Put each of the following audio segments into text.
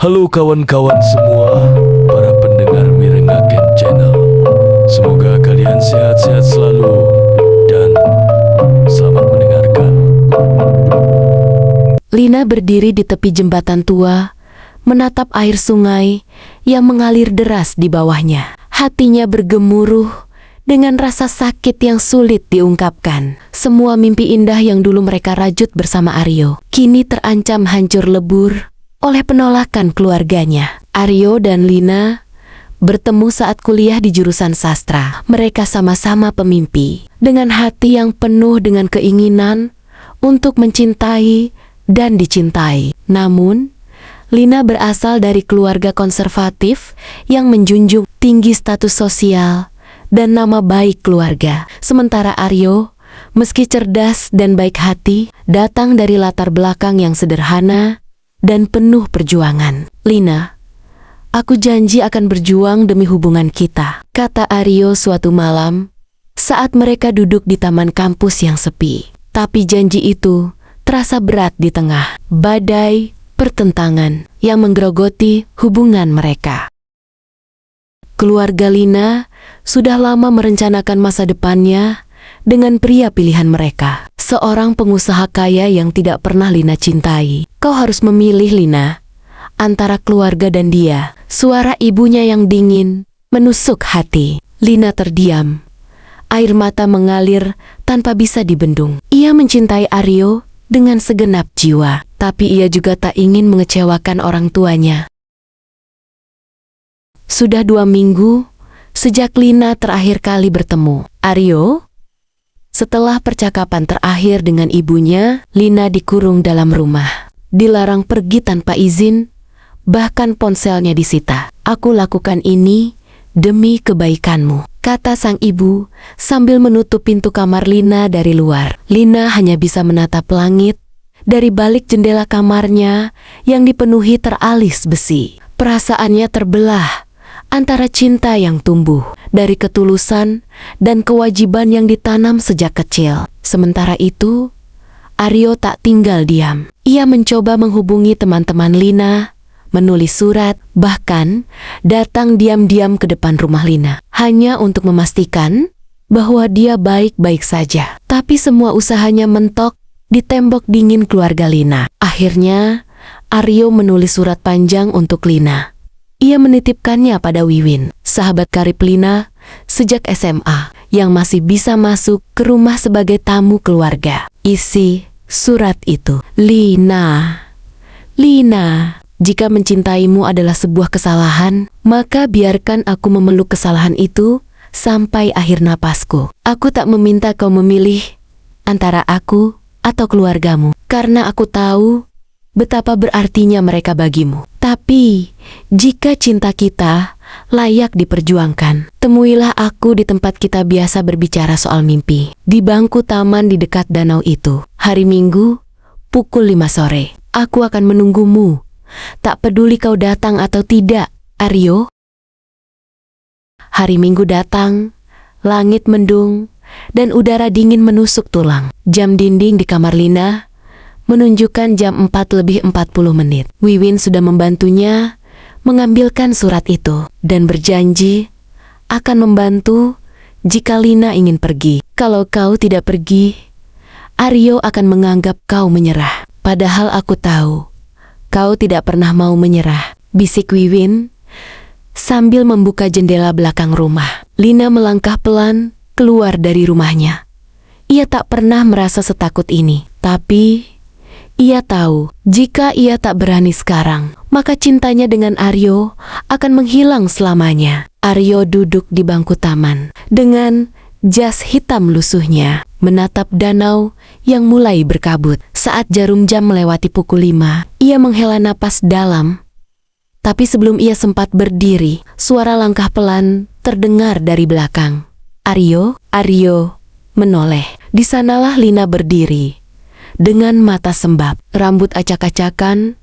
Halo kawan-kawan semua, para pendengar Mirengaken Channel. Semoga kalian sehat-sehat selalu dan selamat mendengarkan. Lina berdiri di tepi jembatan tua, menatap air sungai yang mengalir deras di bawahnya. Hatinya bergemuruh dengan rasa sakit yang sulit diungkapkan. Semua mimpi indah yang dulu mereka rajut bersama Aryo, kini terancam hancur lebur oleh penolakan keluarganya. Aryo dan Lina bertemu saat kuliah di jurusan sastra. Mereka sama-sama pemimpi, dengan hati yang penuh dengan keinginan untuk mencintai dan dicintai. Namun, Lina berasal dari keluarga konservatif yang menjunjung tinggi status sosial dan nama baik keluarga. Sementara Aryo, meski cerdas dan baik hati, datang dari latar belakang yang sederhana dan penuh perjuangan. Lina, aku janji akan berjuang demi hubungan kita, kata Aryo suatu malam saat mereka duduk di taman kampus yang sepi. Tapi janji itu terasa berat di tengah badai pertentangan yang menggerogoti hubungan mereka. Keluarga Lina sudah lama merencanakan masa depannya dengan pria pilihan mereka, seorang pengusaha kaya yang tidak pernah Lina cintai. Kau harus memilih, Lina, antara keluarga dan dia. Suara ibunya yang dingin menusuk hati. Lina terdiam. Air mata mengalir tanpa bisa dibendung. Ia mencintai Aryo dengan segenap jiwa, tapi ia juga tak ingin mengecewakan orang tuanya. Sudah 2 minggu sejak Lina terakhir kali bertemu Aryo. Setelah percakapan terakhir dengan ibunya, Lina dikurung dalam rumah, dilarang pergi tanpa izin, bahkan ponselnya disita. Aku lakukan ini demi kebaikanmu, kata sang ibu sambil menutup pintu kamar Lina dari luar. Lina hanya bisa menatap langit dari balik jendela kamarnya yang dipenuhi teralis besi. Perasaannya terbelah antara cinta yang tumbuh dari ketulusan dan kewajiban yang ditanam sejak kecil. Sementara itu, Aryo tak tinggal diam. Ia mencoba menghubungi teman-teman Lina, menulis surat, bahkan datang diam-diam ke depan rumah Lina, hanya untuk memastikan bahwa dia baik-baik saja. Tapi semua usahanya mentok di tembok dingin keluarga Lina. Akhirnya, Aryo menulis surat panjang untuk Lina. Ia menitipkannya pada Wiwin, sahabat karib Lina sejak SMA, yang masih bisa masuk ke rumah sebagai tamu keluarga. Isi surat itu, Lina, jika mencintaimu adalah sebuah kesalahan, maka biarkan aku memeluk kesalahan itu sampai akhir napasku. Aku tak meminta kau memilih antara aku atau keluargamu, karena aku tahu betapa berartinya mereka bagimu. Tapi, jika cinta kita layak diperjuangkan, temuilah aku di tempat kita biasa berbicara soal mimpi, di bangku taman di dekat danau itu. Hari Minggu, pukul 5 sore. Aku akan menunggumu. Tak peduli kau datang atau tidak, Aryo. Hari Minggu datang, langit mendung, dan udara dingin menusuk tulang. Jam dinding di kamar Lina menunjukkan jam 4:40. Wiwin sudah membantunya mengambilkan surat itu dan berjanji akan membantu jika Lina ingin pergi. Kalau kau tidak pergi, Aryo akan menganggap kau menyerah. Padahal aku tahu kau tidak pernah mau menyerah, bisik Wiwin sambil membuka jendela belakang rumah. Lina melangkah pelan keluar dari rumahnya. Ia tak pernah merasa setakut ini, tapi ia tahu jika ia tak berani sekarang, maka cintanya dengan Aryo akan menghilang selamanya. Aryo duduk di bangku taman dengan jas hitam lusuhnya, menatap danau yang mulai berkabut. Saat jarum jam melewati pukul 5, ia menghela napas dalam. Tapi sebelum ia sempat berdiri, suara langkah pelan terdengar dari belakang. Aryo menoleh. Di sanalah Lina berdiri, dengan mata sembab, rambut acak-acakan,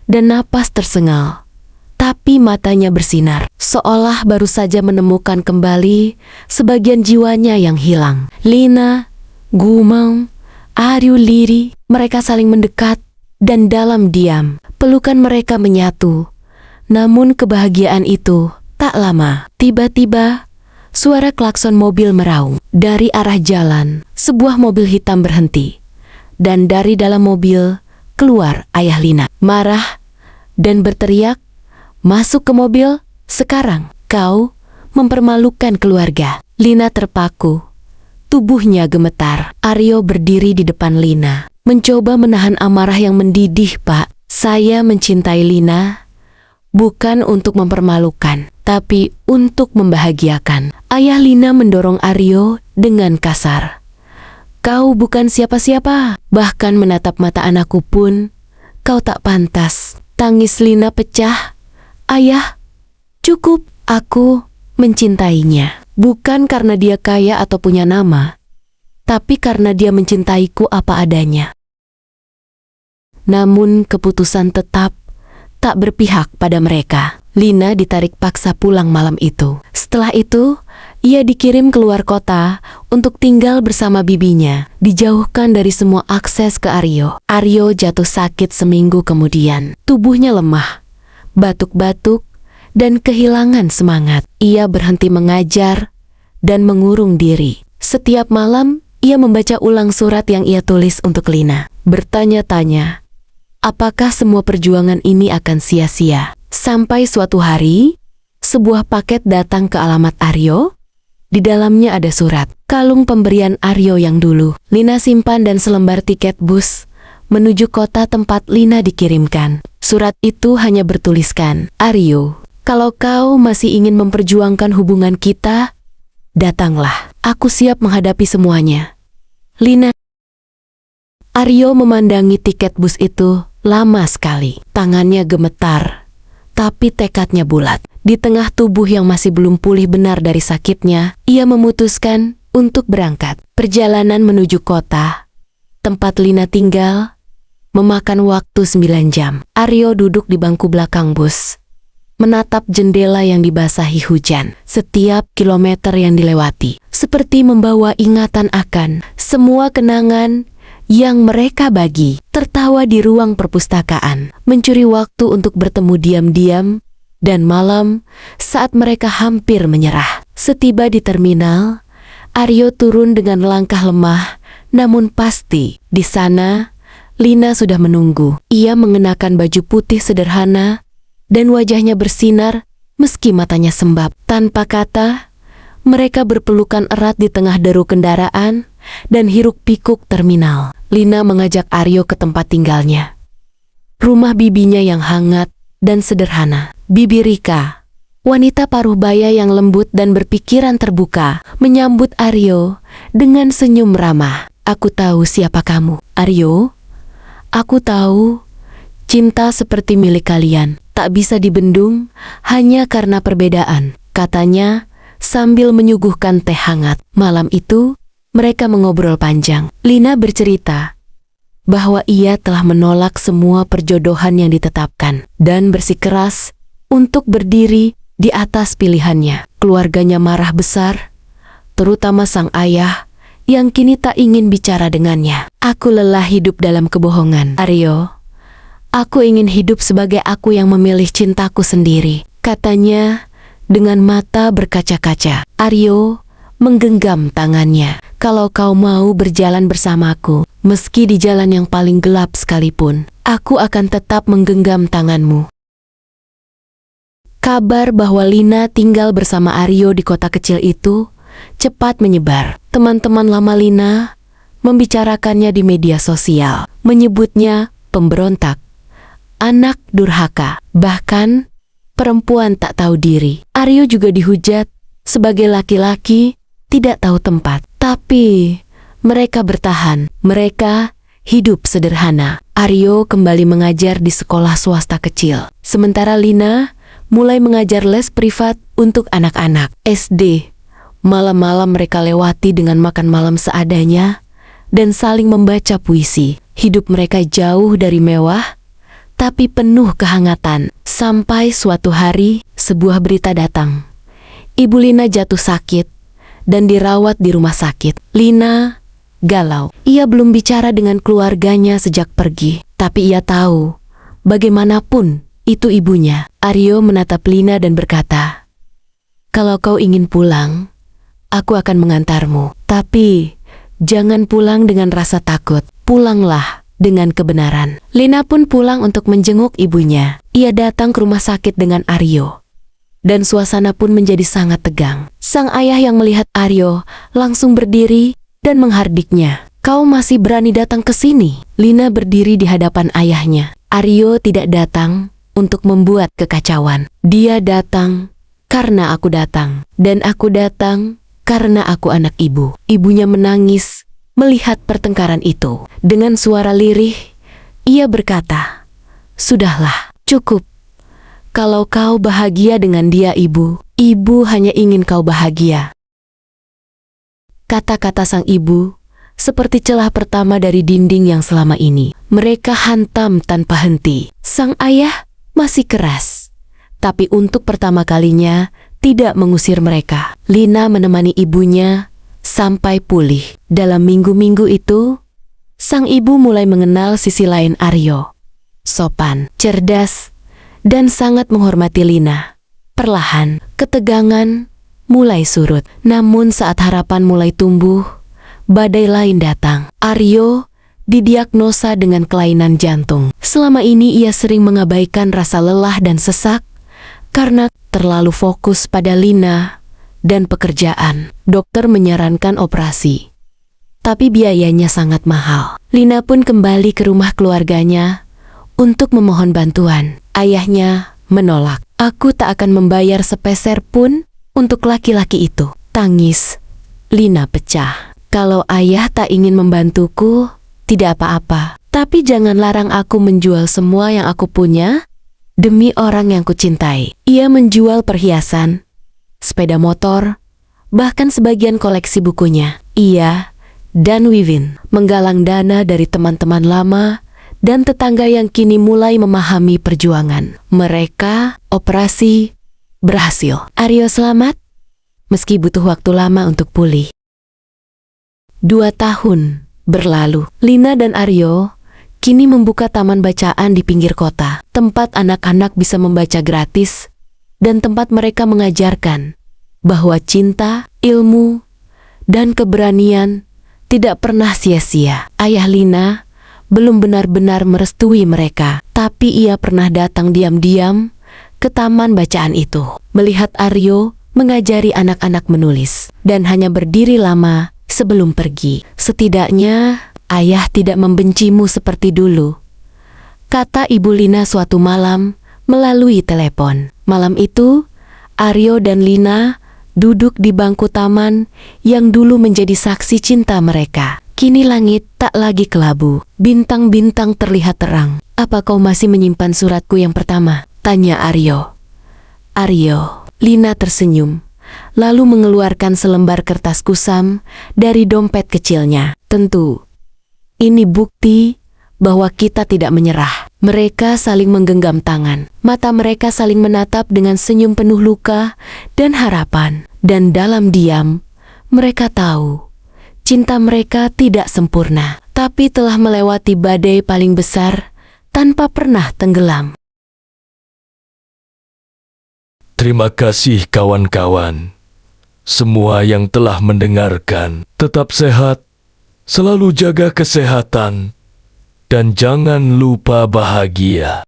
dan napas tersengal. Tapi matanya bersinar, seolah baru saja menemukan kembali sebagian jiwanya yang hilang. Lina, Gumang, Aryo liri, mereka saling mendekat, dan dalam diam, pelukan mereka menyatu Namun kebahagiaan itu tak lama. Tiba-tiba, suara klakson mobil meraung. Dari arah jalan, sebuah mobil hitam berhenti. Dan dari dalam mobil, keluar ayah Lina. Marah dan berteriak, "Masuk ke mobil, sekarang kau mempermalukan keluarga." Lina terpaku. Tubuhnya gemetar. Aryo berdiri di depan Lina, mencoba menahan amarah yang mendidih. "Pak, saya mencintai Lina, bukan untuk mempermalukan, tapi untuk membahagiakan." Ayah Lina mendorong Aryo dengan kasar. "Kau bukan siapa-siapa, bahkan menatap mata anakku pun kau tak pantas." Tangis Lina pecah. "Ayah, cukup. Aku mencintainya. Bukan karena dia kaya atau punya nama, tapi karena dia mencintaiku apa adanya." Namun keputusan tetap tak berpihak pada mereka. Lina ditarik paksa pulang malam itu. Setelah itu, ia dikirim keluar kota untuk tinggal bersama bibinya, dijauhkan dari semua akses ke Aryo. Aryo jatuh sakit seminggu kemudian. Tubuhnya lemah, batuk-batuk, dan kehilangan semangat. Ia berhenti mengajar dan mengurung diri. Setiap malam, ia membaca ulang surat yang ia tulis untuk Lina. Bertanya-tanya, apakah semua perjuangan ini akan sia-sia? Sampai suatu hari, sebuah paket datang ke alamat Aryo. Di dalamnya ada surat, kalung pemberian Aryo yang dulu. Lina simpan dan selembar tiket bus menuju kota tempat Lina dikirimkan. Surat itu hanya bertuliskan, "Aryo, kalau kau masih ingin memperjuangkan hubungan kita, datanglah. Aku siap menghadapi semuanya. Lina." Aryo memandangi tiket bus itu lama sekali. Tangannya gemetar, tapi tekadnya bulat. Di tengah tubuh yang masih belum pulih benar dari sakitnya, ia memutuskan untuk berangkat. Perjalanan menuju kota, tempat Lina tinggal, memakan waktu 9 jam. Aryo duduk di bangku belakang bus, menatap jendela yang dibasahi hujan. Setiap kilometer yang dilewati, seperti membawa ingatan akan semua kenangan yang mereka bagi. Tertawa di ruang perpustakaan, mencuri waktu untuk bertemu diam-diam, dan malam saat mereka hampir menyerah. Setiba di terminal, Aryo turun dengan langkah lemah, namun pasti. Di sana, Lina sudah menunggu. Ia mengenakan baju putih sederhana, dan wajahnya bersinar meski matanya sembab. Tanpa kata, mereka berpelukan erat di tengah deru kendaraan dan hiruk-pikuk terminal. Lina mengajak Aryo ke tempat tinggalnya. Rumah bibinya yang hangat dan sederhana. Bibi Rika, wanita paruh baya yang lembut dan berpikiran terbuka, menyambut Aryo dengan senyum ramah. "Aku tahu siapa kamu, Aryo. Aku tahu cinta seperti milik kalian tak bisa dibendung hanya karena perbedaan," katanya sambil menyuguhkan teh hangat. Malam itu, mereka mengobrol panjang. Lina bercerita bahwa ia telah menolak semua perjodohan yang ditetapkan dan bersikeras untuk berdiri di atas pilihannya. Keluarganya marah besar, terutama sang ayah yang kini tak ingin bicara dengannya. "Aku lelah hidup dalam kebohongan, Aryo. Aku ingin hidup sebagai aku yang memilih cintaku sendiri," katanya dengan mata berkaca-kaca. Aryo menggenggam tangannya. "Kalau kau mau berjalan bersamaku, meski di jalan yang paling gelap sekalipun, aku akan tetap menggenggam tanganmu." Kabar bahwa Lina tinggal bersama Aryo di kota kecil itu cepat menyebar. Teman-teman lama Lina membicarakannya di media sosial, menyebutnya pemberontak, anak durhaka, bahkan perempuan tak tahu diri. Aryo juga dihujat sebagai laki-laki tidak tahu tempat. Tapi mereka bertahan. Mereka hidup sederhana. Aryo kembali mengajar di sekolah swasta kecil, sementara Lina mulai mengajar les privat untuk anak-anak SD. Malam-malam mereka lewati dengan makan malam seadanya dan saling membaca puisi. Hidup mereka jauh dari mewah, tapi penuh kehangatan. Sampai suatu hari, sebuah berita datang. Ibu Lina jatuh sakit dan dirawat di rumah sakit. Lina galau. Ia belum bicara dengan keluarganya sejak pergi, tapi ia tahu bagaimanapun Itu ibunya. Aryo menatap Lina dan berkata, "Kalau kau ingin pulang, aku akan mengantarmu. Tapi jangan pulang dengan rasa takut. Pulanglah dengan kebenaran." Lina pun pulang untuk menjenguk ibunya. Ia datang ke rumah sakit dengan Aryo. Dan suasana pun menjadi sangat tegang. Sang ayah yang melihat Aryo langsung berdiri dan menghardiknya. "Kau masih berani datang ke sini?" Lina berdiri di hadapan ayahnya. Aryo tidak datang untuk membuat kekacauan. Dia datang karena aku datang. Dan aku datang karena aku anak ibu. Ibunya menangis melihat pertengkaran itu. Dengan suara lirih, ia berkata, "Sudahlah, cukup. Kalau kau bahagia dengan dia, ibu hanya ingin kau bahagia." Kata-kata sang ibu seperti celah pertama dari dinding yang selama ini mereka hantam tanpa henti. Sang ayah masih keras, tapi untuk pertama kalinya tidak mengusir mereka. Lina menemani ibunya sampai pulih. Dalam minggu-minggu itu, sang ibu mulai mengenal sisi lain Aryo. Sopan, cerdas, dan sangat menghormati Lina. Perlahan, ketegangan mulai surut. Namun saat harapan mulai tumbuh, badai lain datang. Aryo didiagnosa dengan kelainan jantung. Selama ini ia sering mengabaikan rasa lelah dan sesak karena terlalu fokus pada Lina dan pekerjaan. Dokter menyarankan operasi, tapi biayanya sangat mahal. Lina pun kembali ke rumah keluarganya untuk memohon bantuan. Ayahnya menolak. "Aku tak akan membayar sepeser pun untuk laki-laki itu." Tangis Lina pecah. "Kalau ayah tak ingin membantuku, tidak apa-apa. Tapi jangan larang aku menjual semua yang aku punya demi orang yang kucintai." Ia menjual perhiasan, sepeda motor, bahkan sebagian koleksi bukunya. Ia dan Wiwin menggalang dana dari teman-teman lama dan tetangga yang kini mulai memahami perjuangan. Mereka operasi berhasil. Aryo selamat, meski butuh waktu lama untuk pulih. 2 tahun berlalu. Lina dan Aryo kini membuka taman bacaan di pinggir kota, tempat anak-anak bisa membaca gratis dan tempat mereka mengajarkan bahwa cinta, ilmu, dan keberanian tidak pernah sia-sia. Ayah Lina belum benar-benar merestui mereka, tapi ia pernah datang diam-diam ke taman bacaan itu, melihat Aryo mengajari anak-anak menulis, dan hanya berdiri lama sebelum pergi. "Setidaknya ayah tidak membencimu seperti dulu," kata Ibu Lina suatu malam melalui telepon. Malam itu, Aryo dan Lina duduk di bangku taman yang dulu menjadi saksi cinta mereka. Kini langit tak lagi kelabu, bintang-bintang terlihat terang. "Apa kau masih menyimpan suratku yang pertama?" tanya Aryo. "Aryo." Lina tersenyum, lalu mengeluarkan selembar kertas kusam dari dompet kecilnya. "Tentu. Ini bukti bahwa kita tidak menyerah." Mereka saling menggenggam tangan. Mata mereka saling menatap dengan senyum penuh luka dan harapan. Dan dalam diam, mereka tahu cinta mereka tidak sempurna, tapi telah melewati badai paling besar tanpa pernah tenggelam. Terima kasih kawan-kawan, semua yang telah mendengarkan. Tetap sehat, selalu jaga kesehatan, dan jangan lupa bahagia.